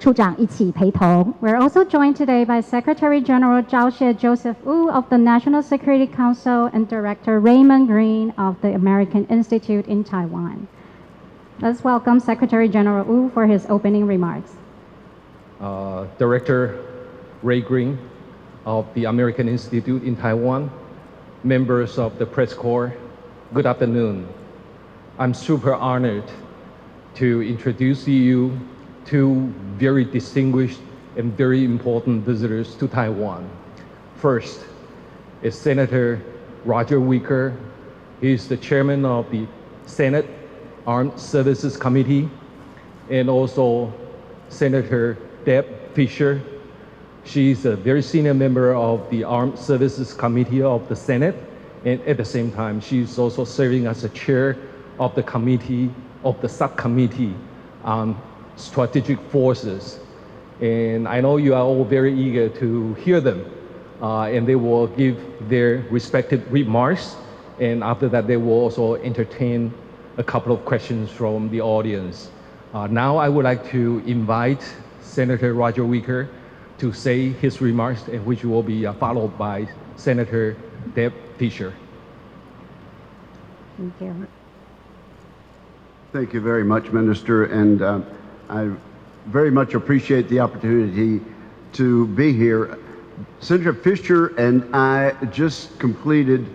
处长一起陪同。We're also joined today by Secretary General Zhao Xie Joseph Wu of the National Security Council and Director Raymond Green of the American Institute in Taiwan. Let's welcome Secretary General Wu for his opening remarks. Director Ray Green of the American Institute in Taiwan, members of the press corps, good afternoon. I'm super honored to introduce you two very distinguished and very important visitors to Taiwan. First is Senator Roger Wicker. He is the chairman of the Senate Armed Services Committee, and also Senator Deb Fischer. She's a very senior member of the Armed Services Committee of the Senate, and at the same time, she's also serving as the chair of the committee, of the subcommittee on strategic forces. And I know you are all very eager to hear them, and they will give their respective remarks, and after that, they will also entertain a couple of questions from the audience. Now I would like to invite Senator Roger Wicker to say his remarks, which will be followed by Senator Deb Fischer. Thank you. Thank you very much, Minister, and I very much appreciate the opportunity to be here. Senator Fischer and I just completed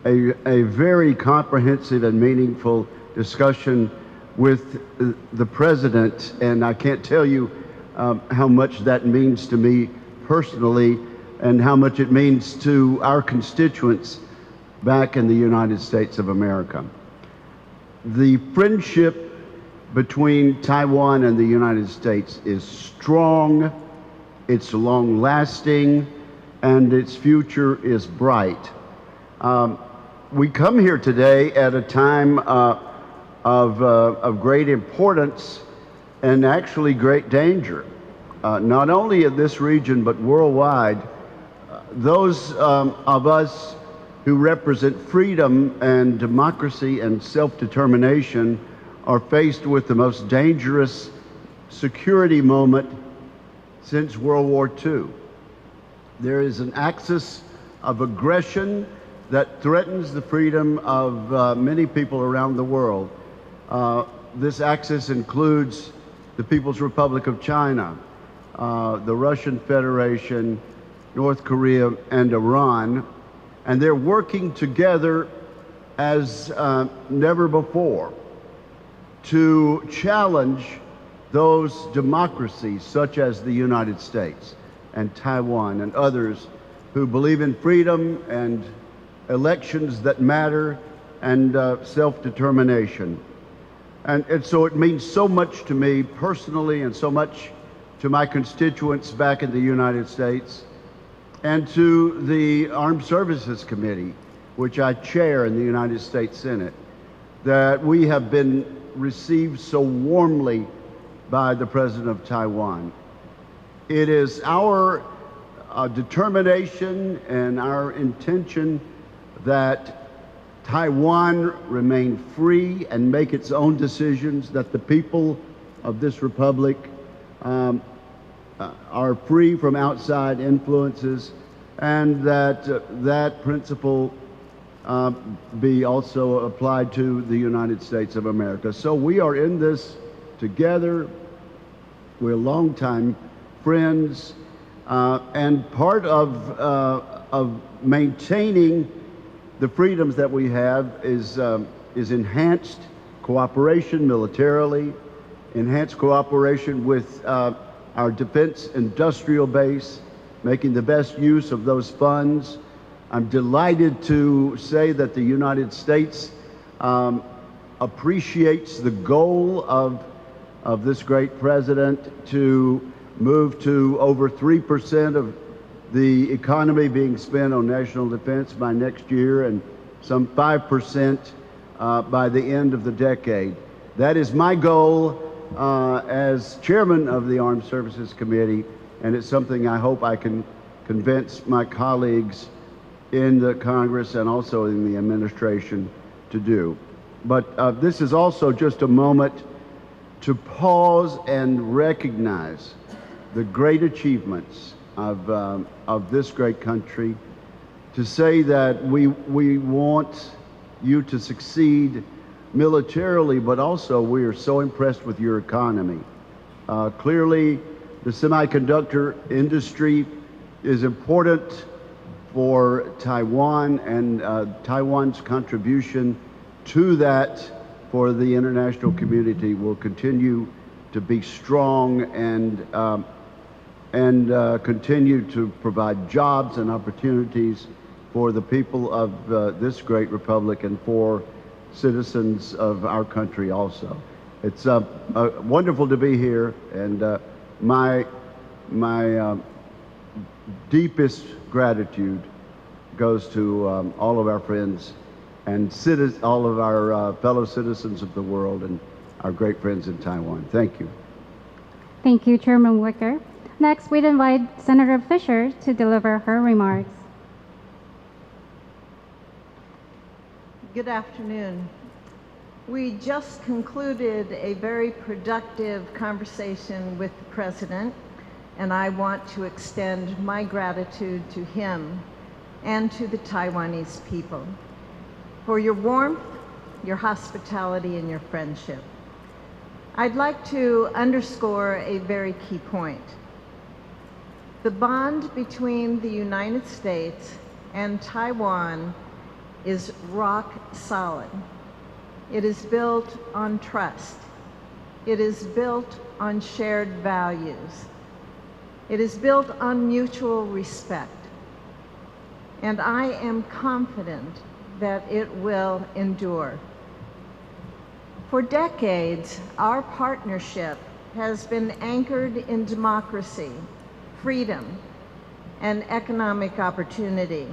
a very comprehensive and meaningful discussion with the President, and I can't tell you how much that means to me personally and how much it means to our constituents back in the United States of America. The friendship between Taiwan and the United States is strong, it's long-lasting, and its future is bright. We come here today at a time of great importance and actually great danger, not only in this region but worldwide. Those of us who represent freedom and democracy and self-determination are faced with the most dangerous security moment since World War II. There is an axis of aggression that threatens the freedom of many people around the world. This axis includes the People's Republic of China, the Russian Federation, North Korea, and Iran, and they're working together as never before to challenge those democracies such as the United States and Taiwan and others who believe in freedom and elections that matter and self-determination. And so it means so much to me personally and so much to my constituents back in the United States and to the Armed Services Committee, which I chair in the United States Senate, that we have been received so warmly by the President of Taiwan. It is our determination and our intention that Taiwan remain free and make its own decisions, that the people of this republic are free from outside influences, and that that principle be also applied to the United States of America. So we are in this together. We're longtime friends, and part of maintaining the freedoms that we have is enhanced cooperation militarily, enhanced cooperation with our defense industrial base, making the best use of those funds. I'm delighted to say that the United States appreciates the goal of this great president to move to over 3% of the economy being spent on national defense by next year and some 5% by the end of the decade. That is my goal as chairman of the Armed Services Committee, and it's something I hope I can convince my colleagues in the Congress and also in the administration to do. But this is also just a moment to pause and recognize the great achievements of this great country, to say that we want you to succeed militarily, but also we are so impressed with your economy. Clearly, the semiconductor industry is important for Taiwan, and Taiwan's contribution to that for the international community will continue to be strong and continue to provide jobs and opportunities for the people of this great republic and for citizens of our country also. It's wonderful to be here, and my deepest gratitude goes to all of our friends and all of our fellow citizens of the world and our great friends in Taiwan. Thank you. Thank you, Chairman Wicker. Next, we'd invite Senator Fischer to deliver her remarks. Good afternoon. We just concluded a very productive conversation with the President, and I want to extend my gratitude to him and to the Taiwanese people for your warmth, your hospitality, and your friendship. I'd like to underscore a very key point. The bond between the United States and Taiwan is rock solid. It is built on trust. It is built on shared values. It is built on mutual respect. And I am confident that it will endure. For decades, our partnership has been anchored in democracy, freedom, and economic opportunity.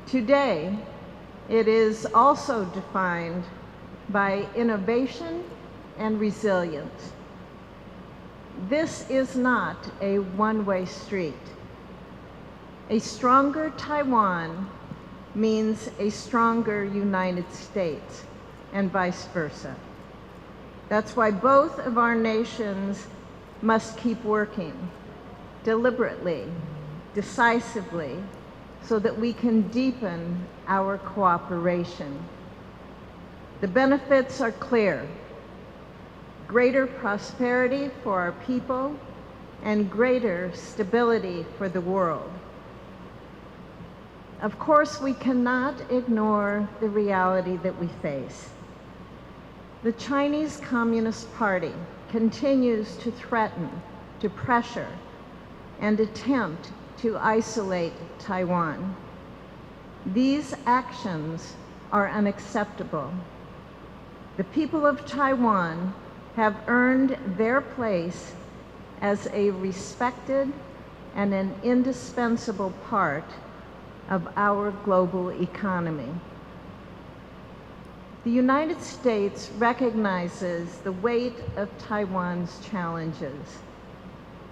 Today, it is also defined by innovation and resilience. This is not a one-way street. A stronger Taiwan means a stronger United States, and vice versa. That's why both of our nations must keep working deliberately, decisively, so that we can deepen our cooperation. The benefits are clear: greater prosperity for our people and greater stability for the world. Of course, we cannot ignore the reality that we face. The Chinese Communist Party continues to threaten, to pressure, and attempt to isolate Taiwan. These actions are unacceptable. The people of Taiwan have earned their place as a respected and an indispensable part of our global economy. The United States recognizes the weight of Taiwan's challenges.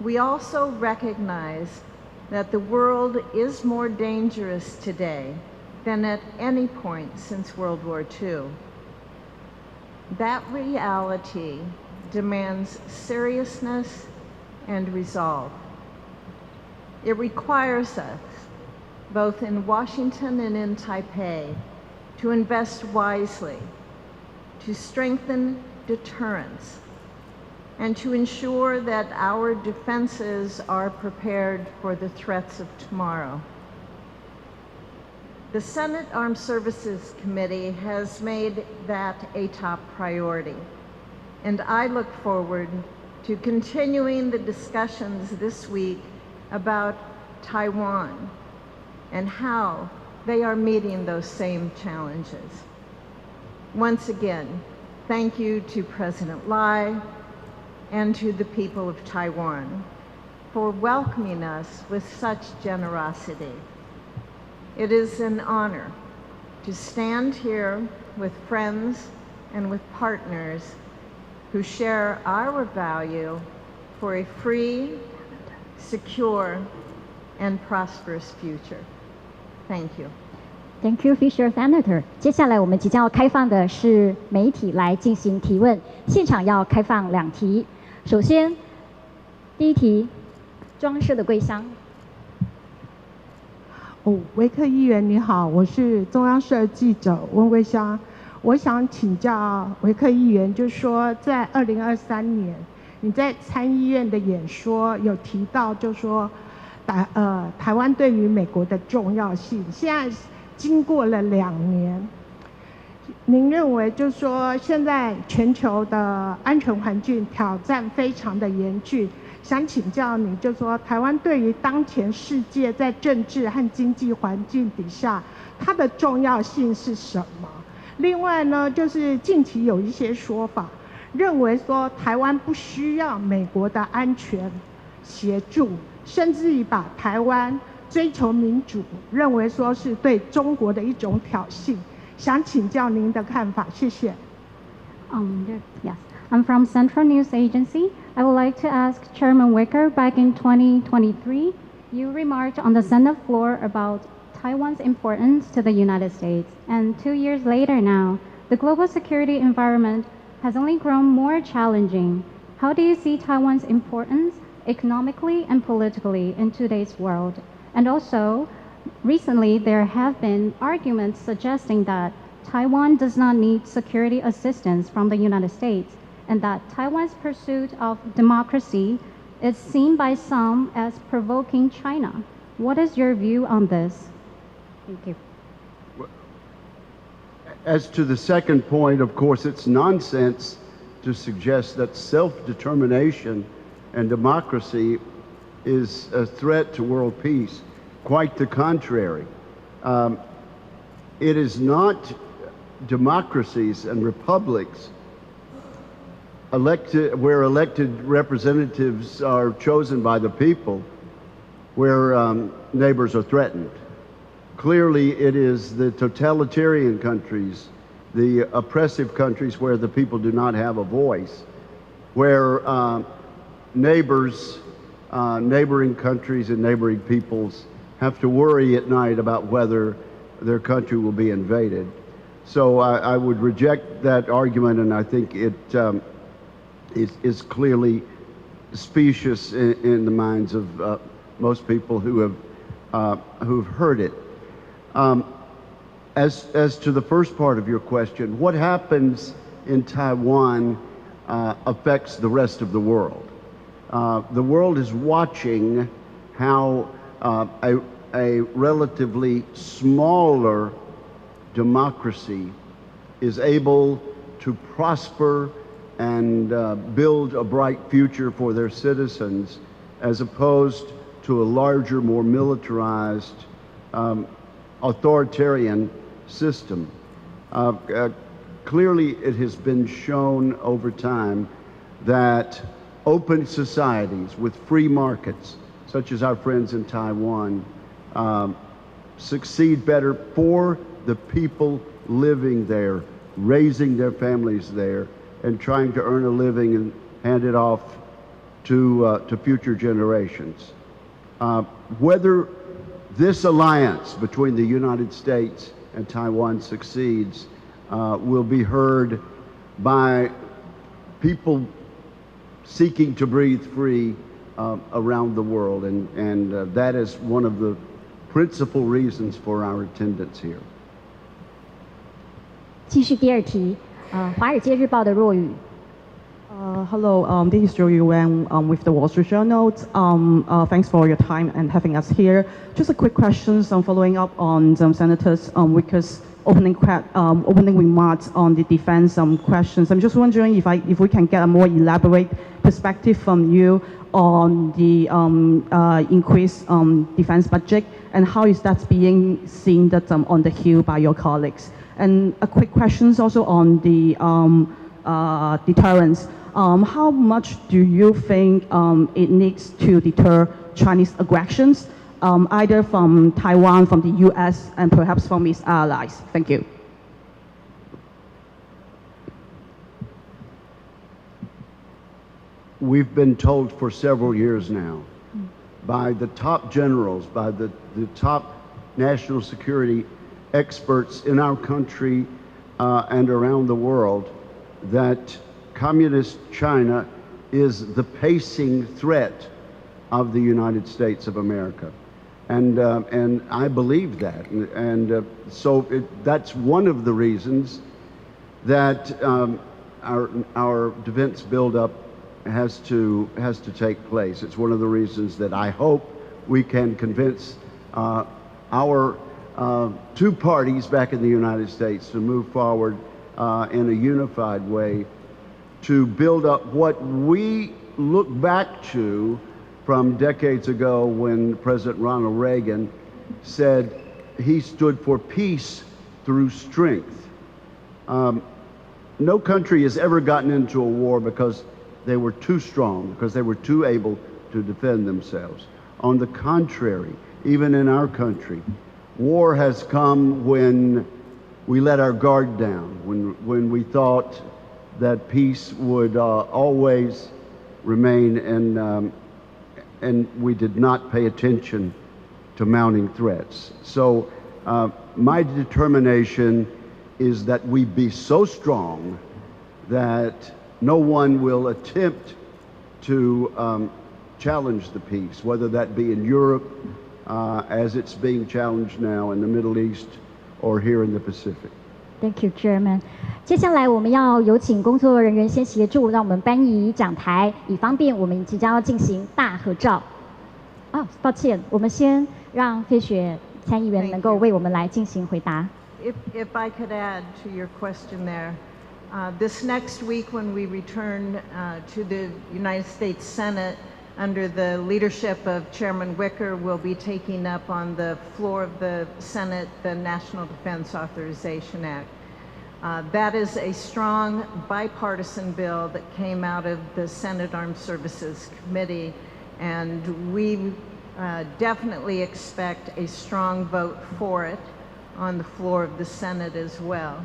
We also recognize that the world is more dangerous today than at any point since World War II. That reality demands seriousness and resolve. It requires us, both in Washington and in Taipei, to invest wisely, to strengthen deterrence, and to ensure that our defenses are prepared for the threats of tomorrow. The Senate Armed Services Committee has made that a top priority, and I look forward to continuing the discussions this week about Taiwan and how they are meeting those same challenges. Once again, thank you to President Lai and to the people of Taiwan for welcoming us with such generosity. It is an honor to stand here with friends and with partners who share our value for a free, secure, and prosperous future. Thank you. Thank you, Fischer Senator. 接下来我们即将要开放的是媒体来进行提问，现场要开放2题。首先，第一题，装饰的柜箱。维克议员你好，我是中央社记者温桂香。我想请教维克议员，就是说在2023年，你在参议院的演说有提到，就是说台湾对于美国的重要性。现在经过了2年，您认为就是说现在全球的安全环境挑战非常的严峻，想请教你，就是说台湾对于当前世界在政治和经济环境底下，它的重要性是什么？另外呢，就是近期有一些说法，认为说台湾不需要美国的安全协助，甚至于把台湾追求民主，认为说是对中国的一种挑衅。想请教您的看法，谢谢。Yes, I'm from Central News Agency. I would like to ask Chairman Wicker, back in 2023, you remarked on the Senate floor about Taiwan's importance to the United States. And 2 years later now, the global security environment has only grown more challenging. How do you see Taiwan's importance economically and politically in today's world? And also, recently there have been arguments suggesting that Taiwan does not need security assistance from the United States, and that Taiwan's pursuit of democracy is seen by some as provoking China. What is your view on this? Thank you. As to the second point, of course, it's nonsense to suggest that self-determination and democracy is a threat to world peace. Quite the contrary. It is not democracies and republics where elected representatives are chosen by the people, where neighbors are threatened. Clearly, it is the totalitarian countries, the oppressive countries where the people do not have a voice, where neighboring countries and neighboring peoples have to worry at night about whether their country will be invaded. So I would reject that argument, and I think it is clearly specious in the minds of most people who've heard it. As to the first part of your question, what happens in Taiwan affects the rest of the world. The world is watching how a relatively smaller democracy is able to prosper and build a bright future for their citizens, as opposed to a larger, more militarized, authoritarian system. Clearly, it has been shown over time that open societies with free markets, such as our friends in Taiwan, succeed better for the people living there, raising their families there, and trying to earn a living and hand it off to future generations. Whether this alliance between the United States and Taiwan succeeds will be heard by people seeking to breathe free around the world, and that is one of the principal reasons for our attendance here. 继续第二题，华尔街日报的若雨。Hello, this is Joey Wang with the Wall Street Journal. Thanks for your time and having us here. Just a quick question following up on Senators Wicker's opening remarks on the defense questions. I'm just wondering if we can get a more elaborate perspective from you on the increased defense budget, and how is that being seen on the Hill by your colleagues? And a quick question also on the deterrence. How much do you think it needs to deter Chinese aggressions, either from Taiwan, from the US, and perhaps from its allies? Thank you. We've been told for several years now by the top generals, by the top national security experts in our country and around the world, that Communist China is the pacing threat of the United States of America. And I believe that. So that's one of the reasons that our defense buildup has to take place. It's one of the reasons that I hope we can convince our two parties back in the United States to move forward in a unified way to build up what we look back to from decades ago when President Ronald Reagan said he stood for peace through strength. No country has ever gotten into a war because they were too strong, because they were too able to defend themselves. On the contrary, even in our country, war has come when we let our guard down, when we thought that peace would always remain, and we did not pay attention to mounting threats. So my determination is that we be so strong that no one will attempt to challenge the peace, whether that be in Europe, as it's being challenged now, in the Middle East, or here in the Pacific. Thank you, Chairman. 接下来我们要有请工作人员先协助，让我们搬移讲台，以方便我们即将要进行大合照。抱歉，我们先让费雪参议员能够为我们来进行回答。If I could add to your question there, this next week when we return to the United States Senate under the leadership of Chairman Wicker, we'll be taking up on the floor of the Senate the National Defense Authorization Act. That is a strong bipartisan bill that came out of the Senate Armed Services Committee, and we definitely expect a strong vote for it on the floor of the Senate as well.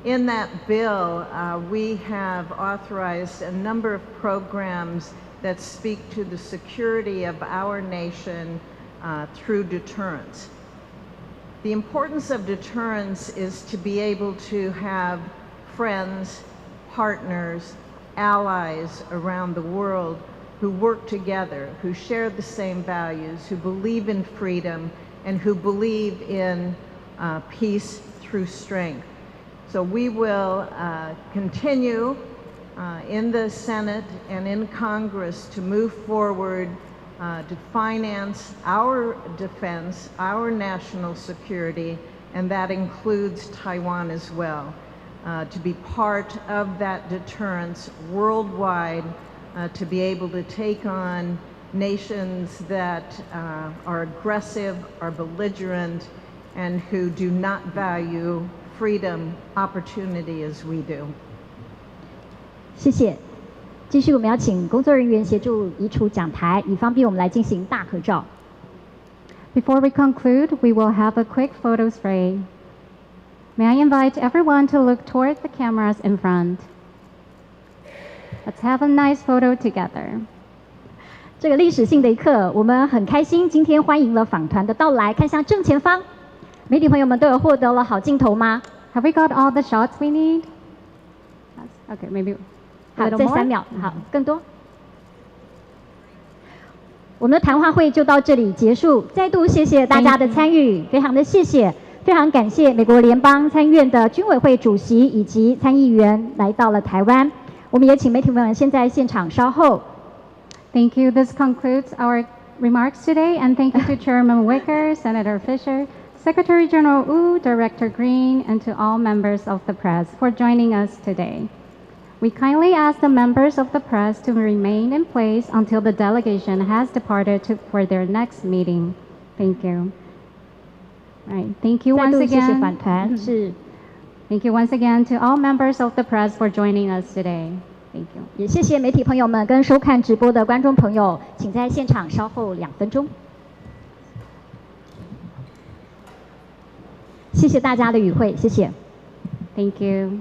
In that bill, we have authorized a number of programs that speak to the security of our nation through deterrence. The importance of deterrence is to be able to have friends, partners, allies around the world who work together, who share the same values, who believe in freedom, and who believe in peace through strength. So we will continue in the Senate and in Congress to move forward to finance our defense, our national security, and that includes Taiwan as well, to be part of that deterrence worldwide, to be able to take on nations that are aggressive, are belligerent, and who do not value freedom, opportunity as we do. 谢谢。继续，我们要请工作人员协助移除讲台，以方便我们来进行大合照。Before we conclude, we will have a quick photo spray. May I invite everyone to look toward the cameras in front. Let's have a nice photo together. 这个历史性的一刻，我们很开心，今天欢迎了访团的到来。看向正前方，媒体朋友们都有获得了好镜头吗？ Have we got all the shots we need? Okay, maybe. 好，再3秒，好，更多。我们的谈话会就到这里结束，再度谢谢大家的参与，非常的谢谢，非常感谢美国联邦参议院的军委会主席以及参议员来到了台湾。我们也请媒体们先在现场稍后。Thank you. This concludes our remarks today, and thank you to Chairman Wicker, Senator Fischer, Secretary General Wu, Director Green, and to all members of the press for joining us today. We kindly ask the members of the press to remain in place until the delegation has departed for their next meeting. Thank you. Right. Thank you once 再度谢谢 again. 访团，是 Thank you once again to all members of the press for joining us today. Thank you. 也谢谢媒体朋友们跟收看直播的观众朋友，请在现场稍后2分钟。谢谢大家的与会，谢谢。Thank you.